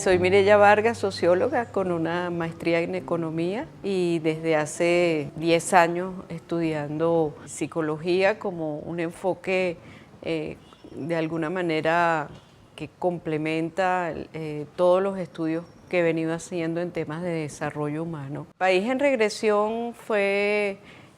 Soy Mireya Vargas, socióloga con una maestría en economía y desde hace 10 años estudiando psicología como un enfoque de alguna manera que complementa todos los estudios que he venido haciendo en temas de desarrollo humano. País en Regresión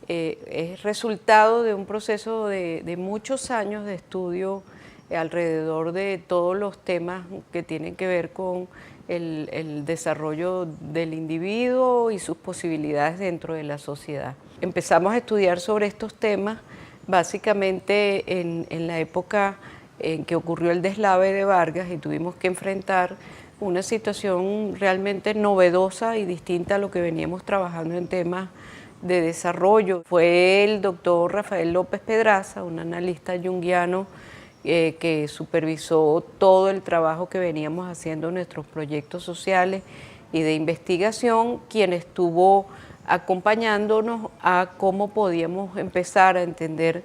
es resultado de un proceso de muchos años de estudio alrededor de todos los temas que tienen que ver con el desarrollo del individuo y sus posibilidades dentro de la sociedad. Empezamos a estudiar sobre estos temas básicamente en la época en que ocurrió el deslave de Vargas y tuvimos que enfrentar una situación realmente novedosa y distinta a lo que veníamos trabajando en temas de desarrollo. Fue el doctor Rafael López Pedraza, un analista junguiano que supervisó todo el trabajo que veníamos haciendo en nuestros proyectos sociales y de investigación, quien estuvo acompañándonos a cómo podíamos empezar a entender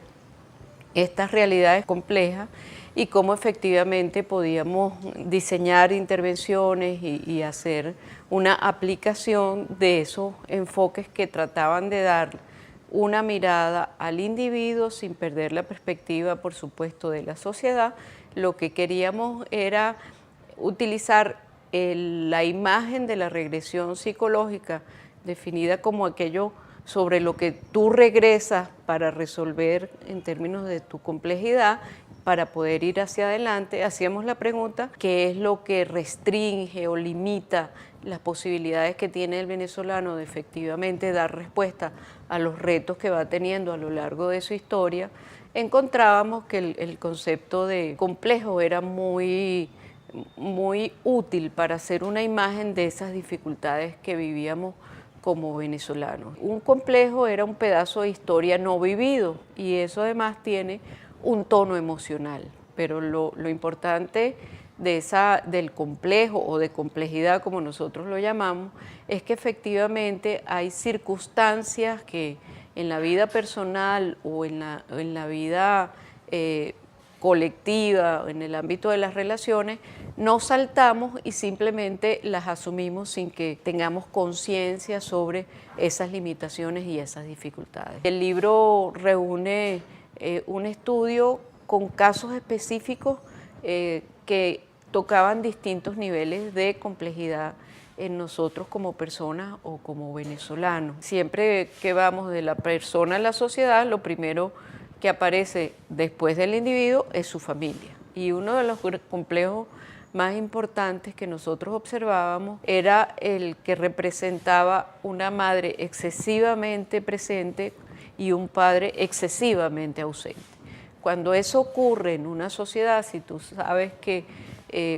estas realidades complejas y cómo efectivamente podíamos diseñar intervenciones y hacer una aplicación de esos enfoques que trataban de dar una mirada al individuo sin perder la perspectiva, por supuesto, de la sociedad. Lo que queríamos era utilizar la imagen de la regresión psicológica, definida como aquello sobre lo que tú regresas para resolver en términos de tu complejidad, para poder ir hacia adelante. Hacíamos la pregunta, ¿qué es lo que restringe o limita las posibilidades que tiene el venezolano de efectivamente dar respuesta a los retos que va teniendo a lo largo de su historia? Encontrábamos que el concepto de complejo era muy útil para hacer una imagen de esas dificultades que vivíamos como venezolanos. Un complejo era un pedazo de historia no vivido y eso además tiene un tono emocional, pero lo importante del complejo o de complejidad, como nosotros lo llamamos, es que efectivamente hay circunstancias que en la vida personal o en la vida colectiva, en el ámbito de las relaciones, no saltamos y simplemente las asumimos sin que tengamos conciencia sobre esas limitaciones y esas dificultades. El libro reúne un estudio con casos específicos que tocaban distintos niveles de complejidad en nosotros como personas o como venezolanos. Siempre que vamos de la persona a la sociedad, lo primero que aparece después del individuo es su familia. Y uno de los complejos más importantes que nosotros observábamos era el que representaba una madre excesivamente presente y un padre excesivamente ausente. Cuando eso ocurre en una sociedad, si tú sabes que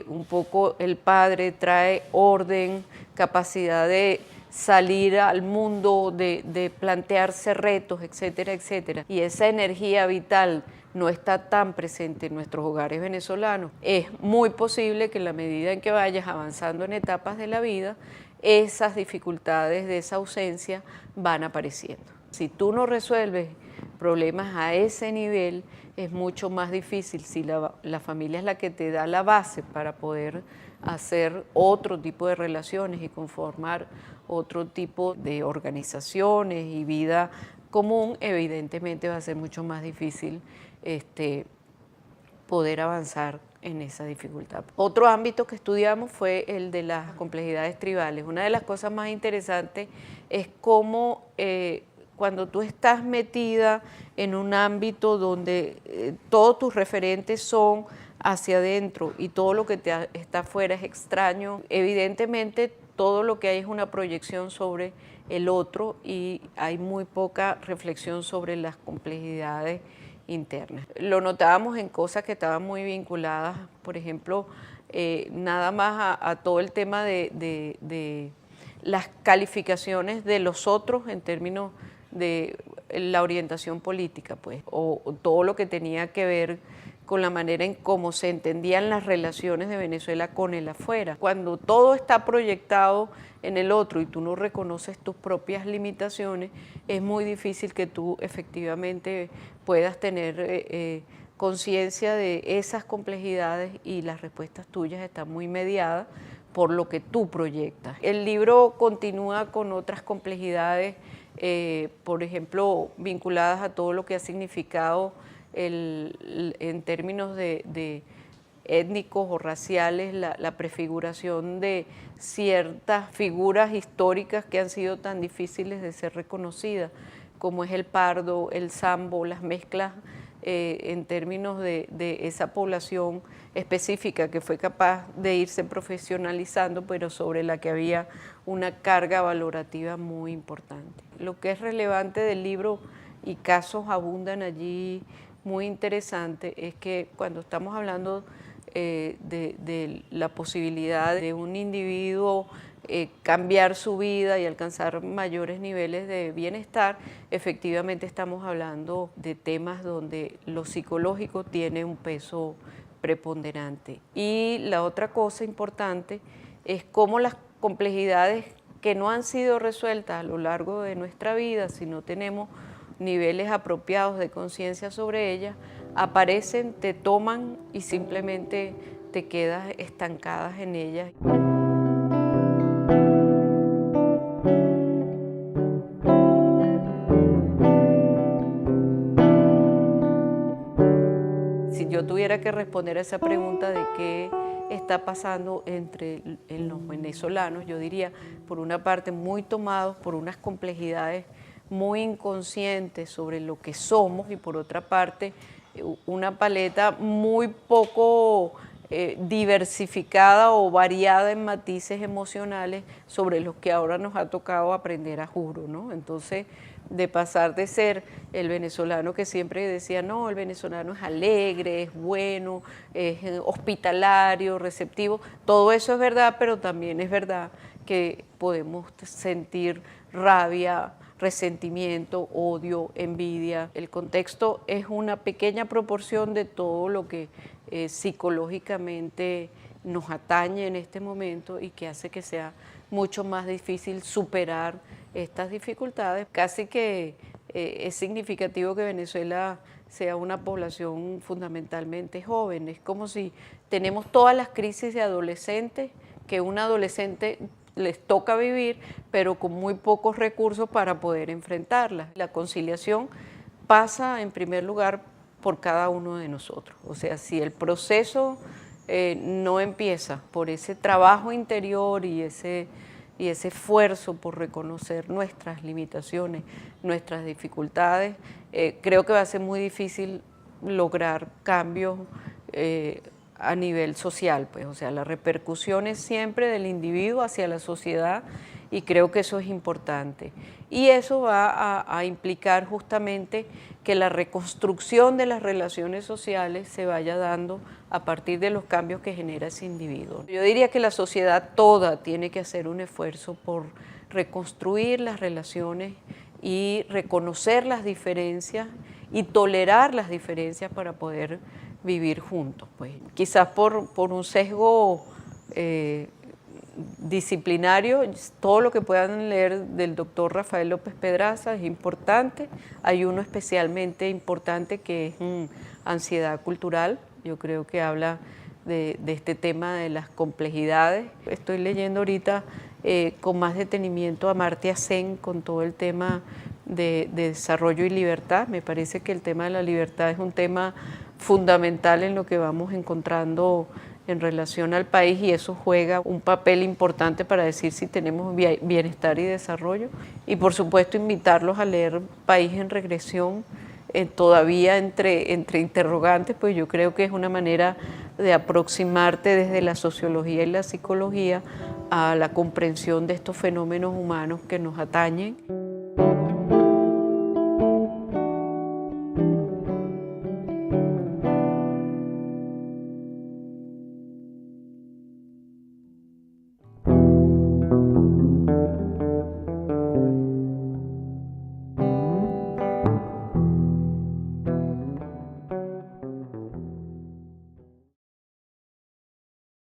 un poco el padre trae orden, capacidad de salir al mundo, de plantearse retos, etcétera, etcétera, y esa energía vital no está tan presente en nuestros hogares venezolanos, es muy posible que en la medida en que vayas avanzando en etapas de la vida, esas dificultades de esa ausencia van apareciendo. Si tú no resuelves problemas a ese nivel, es mucho más difícil. Si la familia es la que te da la base para poder hacer otro tipo de relaciones y conformar otro tipo de organizaciones y vida común, evidentemente va a ser mucho más difícil poder avanzar en esa dificultad. Otro ámbito que estudiamos fue el de las complejidades tribales. Una de las cosas más interesantes es cómo cuando tú estás metida en un ámbito donde todos tus referentes son hacia adentro y todo lo que está afuera es extraño, evidentemente todo lo que hay es una proyección sobre el otro y hay muy poca reflexión sobre las complejidades internas. Lo notábamos en cosas que estaban muy vinculadas, por ejemplo, nada más a todo el tema de las calificaciones de los otros en términos de la orientación política, pues, o todo lo que tenía que ver con la manera en cómo se entendían las relaciones de Venezuela con el afuera. Cuando todo está proyectado en el otro y tú no reconoces tus propias limitaciones, es muy difícil que tú efectivamente puedas tener conciencia de esas complejidades y las respuestas tuyas están muy mediadas por lo que tú proyectas. El libro continúa con otras complejidades, por ejemplo, vinculadas a todo lo que ha significado en términos de étnicos o raciales, la prefiguración de ciertas figuras históricas que han sido tan difíciles de ser reconocidas, como es el pardo, el sambo, las mezclas en términos de esa población específica que fue capaz de irse profesionalizando, pero sobre la que había una carga valorativa muy importante. Lo que es relevante del libro, y casos abundan allí muy interesantes, es que cuando estamos hablando de la posibilidad de un individuo cambiar su vida y alcanzar mayores niveles de bienestar, efectivamente estamos hablando de temas donde lo psicológico tiene un peso preponderante. Y la otra cosa importante es cómo las complejidades que no han sido resueltas a lo largo de nuestra vida, si no tenemos niveles apropiados de conciencia sobre ellas, aparecen, te toman y simplemente te quedas estancadas en ellas. Si yo tuviera que responder a esa pregunta de qué está pasando en los venezolanos, yo diría, por una parte, muy tomados por unas complejidades muy inconscientes sobre lo que somos, y por otra parte, una paleta muy poco diversificada o variada en matices emocionales sobre los que ahora nos ha tocado aprender a juro, ¿no? Entonces, de pasar de ser el venezolano que siempre decía, no, el venezolano es alegre, es bueno, es hospitalario, receptivo, todo eso es verdad, pero también es verdad que podemos sentir rabia, resentimiento, odio, envidia. El contexto es una pequeña proporción de todo lo que psicológicamente nos atañe en este momento y que hace que sea mucho más difícil superar estas dificultades. Casi que es significativo que Venezuela sea una población fundamentalmente joven. Es como si tenemos todas las crisis de adolescentes que un adolescente les toca vivir, pero con muy pocos recursos para poder enfrentarlas. La conciliación pasa en primer lugar por cada uno de nosotros. O sea, si el proceso no empieza por ese trabajo interior y ese esfuerzo por reconocer nuestras limitaciones, nuestras dificultades, creo que va a ser muy difícil lograr cambios a nivel social, pues, o sea, la repercusión es siempre del individuo hacia la sociedad, y creo que eso es importante. Y eso va a implicar justamente que la reconstrucción de las relaciones sociales se vaya dando a partir de los cambios que genera ese individuo. Yo diría que la sociedad toda tiene que hacer un esfuerzo por reconstruir las relaciones y reconocer las diferencias y tolerar las diferencias para poder vivir juntos. Pues, quizás por un sesgo disciplinario, todo lo que puedan leer del doctor Rafael López Pedraza es importante. Hay uno especialmente importante que es Ansiedad Cultural. Yo creo que habla de este tema de las complejidades. Estoy leyendo ahorita con más detenimiento a Amartya Sen con todo el tema de desarrollo y libertad. Me parece que el tema de la libertad es un tema fundamental en lo que vamos encontrando en relación al país, y eso juega un papel importante para decir si tenemos bienestar y desarrollo. Y por supuesto invitarlos a leer País en Regresión, todavía entre interrogantes, pues yo creo que es una manera de aproximarte desde la sociología y la psicología a la comprensión de estos fenómenos humanos que nos atañen.